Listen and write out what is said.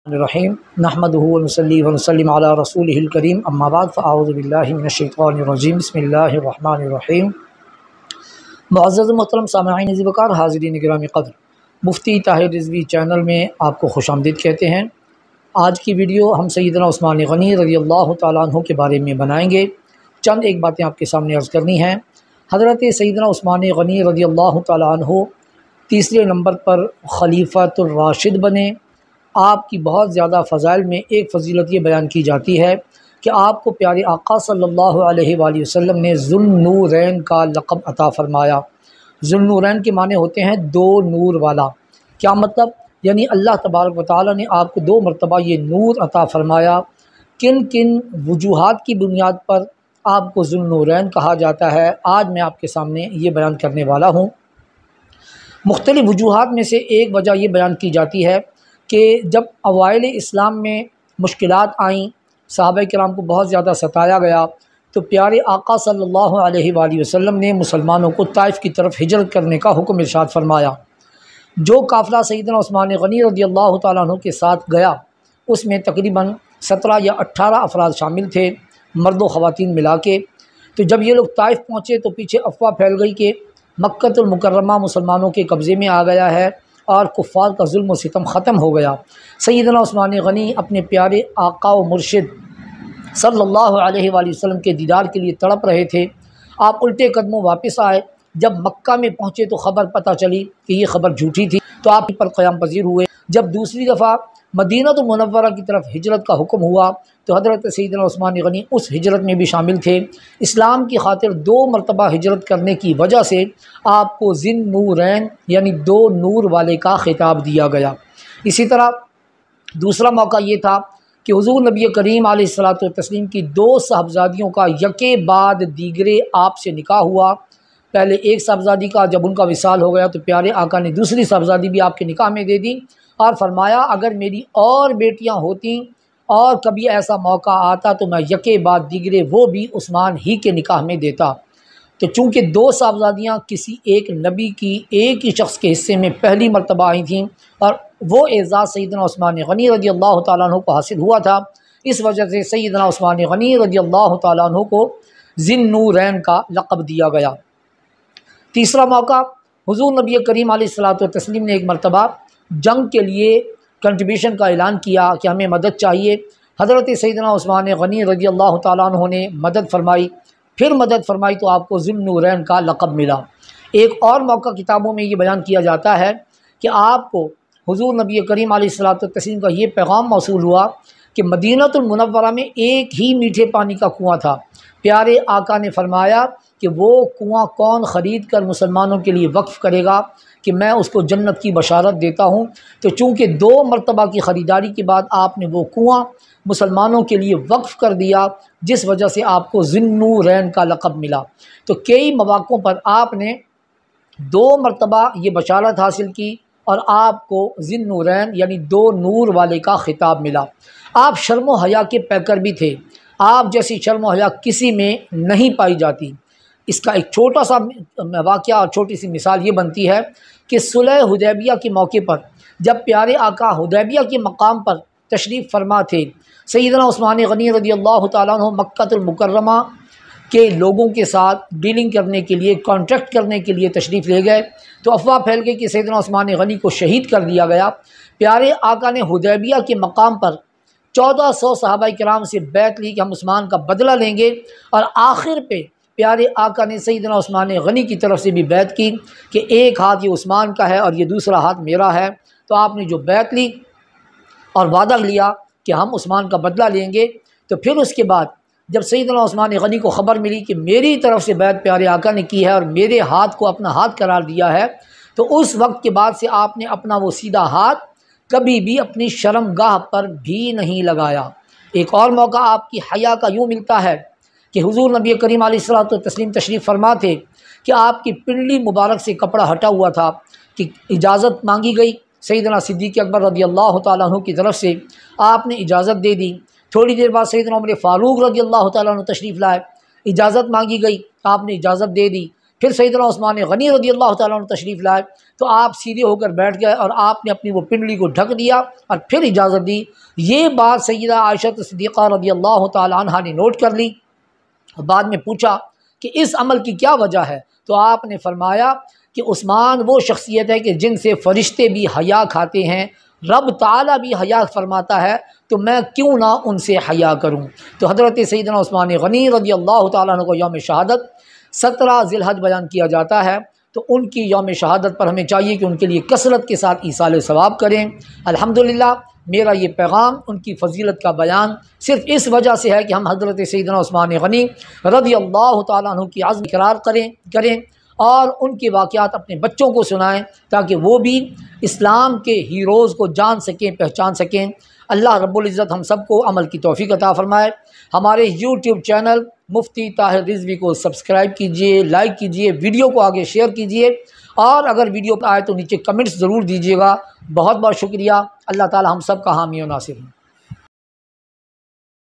रहीम नहमदुहु व नसल्ली व नसल्लिम अला रसूलिहिल करीम अम्मा बाद फ़अऊज़ु बिल्लाहि मिनश्शैतानिर रजीम बिस्मिल्लाहिर रहमानिर रहीम। मुअज़्ज़ज़ मोहतरम सामईन अज़ीज़ वक़ार हाज़िरीन गिरामी क़द्र, मुफ्ती ताहिर रिज़वी चैनल में आपको खुशामदीद कहते हैं। आज की वीडियो हम सैयदना उस्मान गनी रज़ियल्लाहु तआला अन्हु के बारे में बनाएँगे। चंद एक बातें आपके सामने अर्ज़ करनी हैं। हज़रत सैयदना उस्मान गनी रज़ियल्लाहु तआला अन्हु तीसरे नंबर पर खलीफ़ातुर राशिद बने। आपकी बहुत ज़्यादा फ़ज़ाइल में एक फ़जीलत ये बयान की जाती है कि आपको प्यारे आका सल्लल्लाहु अलैहि वसल्लम ने ज़ुन्नूरैन का लक़ब अता फ़रमाया। ज़ुन्नूरैन के माने होते हैं दो नूर वाला। क्या मतलब? यानी अल्लाह तबारक व तआला ने आपको दो मरतबा ये नूर अता फ़रमाया। किन किन वजूहात की बुनियाद पर आपको ज़ुन्नूरैन कहा जाता है, आज मैं आपके सामने ये बयान करने वाला हूँ। मुख्तलिफ़ वजूहात में से एक वजह ये बयान की जाती है कि जब अवाइल इस्लाम में मुश्किलात आईं, सहाबा किराम को बहुत ज़्यादा सताया गया, तो प्यारे आका सल्लल्लाहु अलैहि वसल्लम ने मुसलमानों को ताइफ़ की तरफ हिजरत करने का हुक्म इरशाद फरमाया। जो काफ़िला सैयदना उस्मान गनी रज़ियल्लाहु तआला अन्हु के साथ गया, उसमें तकरीबन 17 या 18 अफराद शामिल थे, मर्द व ख़वातीन मिला के। तो जब ये लोग ताइफ़ पहुँचे तो पीछे अफवाह फैल गई कि मक्कतुल मुकर्रमा मुसलमानों के कब्ज़े में आ गया है और कुफ़ार का जुल्म व सितम ख़त्म हो गया। सैयदना उस्मान गनी अपने प्यारे आका व मुर्शिद सल्लल्लाहु अलैहि वसल्लम के दीदार के लिए तड़प रहे थे। आप उल्टे कदमों वापस आए। जब मक्का में पहुँचे तो ख़बर पता चली कि ये ख़बर झूठी थी, तो आप पर क़याम पज़ीर हुए। जब दूसरी दफ़ा मदीनतुल मुनव्वरा की तरफ हिजरत का हुक्म हुआ तो हज़रत सैयदना उस्मान गनी उस हिजरत में भी शामिल थे। इस्लाम की खातिर दो मरतबा हिजरत करने की वजह से आपको ज़िन्नूरैन यानी दो नूर वाले का खिताब दिया गया। इसी तरह दूसरा मौका ये था कि हुज़ूर नबी करीम अलैहिस्सलातु तस्लीम की दो साहबजादियों का यके बाद दीगरे आपसे निकाह हुआ। पहले एक साहबजादी का जब उनका विसाल हो गया तो प्यारे आका ने दूसरी साहबजादी भी आपके निकाह में दे दी और फरमाया अगर मेरी और बेटियां होती और कभी ऐसा मौका आता तो मैं यके बाद दीगरे वो भी उस्मान ही के निकाह में देता। तो चूँकि दो साहबजादियाँ किसी एक नबी की एक ही शख्स के हिस्से में पहली मरतबा आई थीं और वो एज़ाज़ सैयदना उस्मान गनी रज़ियल्लाहु तआला अन्हु को हासिल हुआ था, इस वजह से सैयदना उस्मान गनी रज़ियल्लाहु तआला अन्हु को ज़िन्नूरैन का लक़ब दिया गया। तीसरा मौका, हुज़ूर नबी करीम अलैहिस्सलातु तस्लीम ने एक मरतबा जंग के लिए कंट्रीब्यूशन का ऐलान किया कि हमें मदद चाहिए। हज़रत सैयदना उस्मान गनी रज़ियल्लाहु तआला अन्हु ने मदद फरमाई, फिर मदद फरमाई तो आपको ज़ुन्नूरैन का लक़ब मिला। एक और मौका किताबों में ये बयान किया जाता है कि आपको हुज़ूर नबी करीम अलैहिस्सलातु तस्लीम का ये पैगाम मौसूल हुआ कि मदीनतुल मुनव्वरा में एक ही मीठे पानी का कुआँ था। प्यारे आका ने फरमाया कि वो कुआँ कौन ख़रीद कर मुसलमानों के लिए वक्फ़ करेगा कि मैं उसको जन्नत की बशारत देता हूँ। तो चूँकि दो मरतबा की ख़रीदारी के बाद आपने वो कुआँ मुसलमानों के लिए वक्फ़ कर दिया, जिस वजह से आपको ज़िन्नूरैन का लक़ब मिला। तो कई मौक़ों पर आपने दो मरतबा ये बशारत हासिल की और आपको ज़िन्नूरैन यानी दो नूर वाले का ख़िताब मिला। आप शर्म व हया के पैकर भी थे। आप जैसी शर्म व हया किसी में नहीं पाई जाती। इसका एक छोटा सा वाक़या और छोटी सी मिसाल ये बनती है कि सुलह हुदैबिया के मौके पर जब प्यारे आका हुदैबिया के मकाम पर तशरीफ़ फरमा थे, सैयदना उस्मान गनी रज़ियल्लाहु तआला अन्हु मक्कतुल मुकर्रमा के लोगों के साथ डीलिंग करने के लिए, कॉन्ट्रैक्ट करने के लिए तशरीफ़ ले गए तो अफवाह फैल गई कि सैयदना उस्मान गनी को शहीद कर दिया गया। प्यारे आका ने हुदैबिया के मकाम पर 1400 सहाबा किराम से बैत ली कि हम उस्मान का बदला लेंगे और आखिर पे प्यारे आका ने सैयदना उस्मान गनी की तरफ से भी बैत की कि एक हाथ ये उस्मान का है और ये दूसरा हाथ मेरा है। तो आपने जो बैत ली और वादा लिया कि हम उस्मान का बदला लेंगे, तो फिर उसके बाद जब सैयदना उस्मान गनी को ख़बर मिली कि मेरी तरफ से बैत प्यारे आका ने की है और मेरे हाथ को अपना हाथ करार दिया है, तो उस वक्त के बाद से आपने अपना वो सीधा हाथ कभी भी अपनी शर्मगाह पर भी नहीं लगाया। एक और मौका आपकी हया का यूँ मिलता है कि हुज़ूर नबी करीम अलैहिस्सलातु तस्लीम तशरीफ़ फरमा थे कि आपकी पिंडली मुबारक से कपड़ा हटा हुआ था कि इजाज़त मांगी गई। सैयदना सिद्दीक़ अकबर रज़ियल्लाहु तआला अन्हु की तरफ से आपने इजाज़त दे दी। थोड़ी देर बाद सैयदना उमर फ़ारूक रज़ियल्लाहु तआला अन्हु तशरीफ़ लाए, इजाज़त मांगी गई, आपने इजाज़त दे दी। फिर सैयदना उस्मान गनी रज़ियल्लाहु तआला अन्हु तशरीफ़ लाए, तो आप सीधे होकर बैठ गए और आपने अपनी वो पिंडली को ढक दिया और फिर इजाज़त दी। ये बात सैयदा आयशा सिद्दीक़ा रज़ियल्लाहु ताला अन्हा ने नोट कर ली। बाद में पूछा कि इस अमल की क्या वजह है, तो आपने फरमाया कि उस्मान वो शख्सियत है कि जिनसे फ़रिश्ते भी हया खाते हैं, रब ताला भी हया फरमाता है, तो मैं क्यों ना उनसे हया करूं। तो हज़रत सैयदना उस्मान गनी रज़ियल्लाहु ताला अन्हु को यौम शहादत 17 ज़िलहज बयान किया जाता है। तो उनकी यौम शहादत पर हमें चाहिए कि उनके लिए कसरत के साथ ईसाल सवाब करें। अल्हम्दुलिल्लाह मेरा ये पैगाम उनकी फ़जीलत का बयान सिर्फ़ इस वजह से है कि हम हज़रत सैयदना उस्मान गनी रज़ियल्लाहु ताला अन्हु की आज़्म इक़रार करें और उनके वाक़यात अपने बच्चों को सुनाएं, ताकि वो भी इस्लाम के हीरोज़ को जान सकें, पहचान सकें। अल्लाह रब्बुल इज़्ज़त हम सबको अमल की तौफ़ीक़ अता फ़रमाए। हमारे यूट्यूब चैनल मुफ्ती ताहिर रिज़वी को सब्सक्राइब कीजिए, लाइक कीजिए, वीडियो को आगे शेयर कीजिए और अगर वीडियो आए तो नीचे कमेंट्स ज़रूर दीजिएगा। बहुत बहुत शुक्रिया। अल्लाह ताला हम सब का हामी और नासिर हो।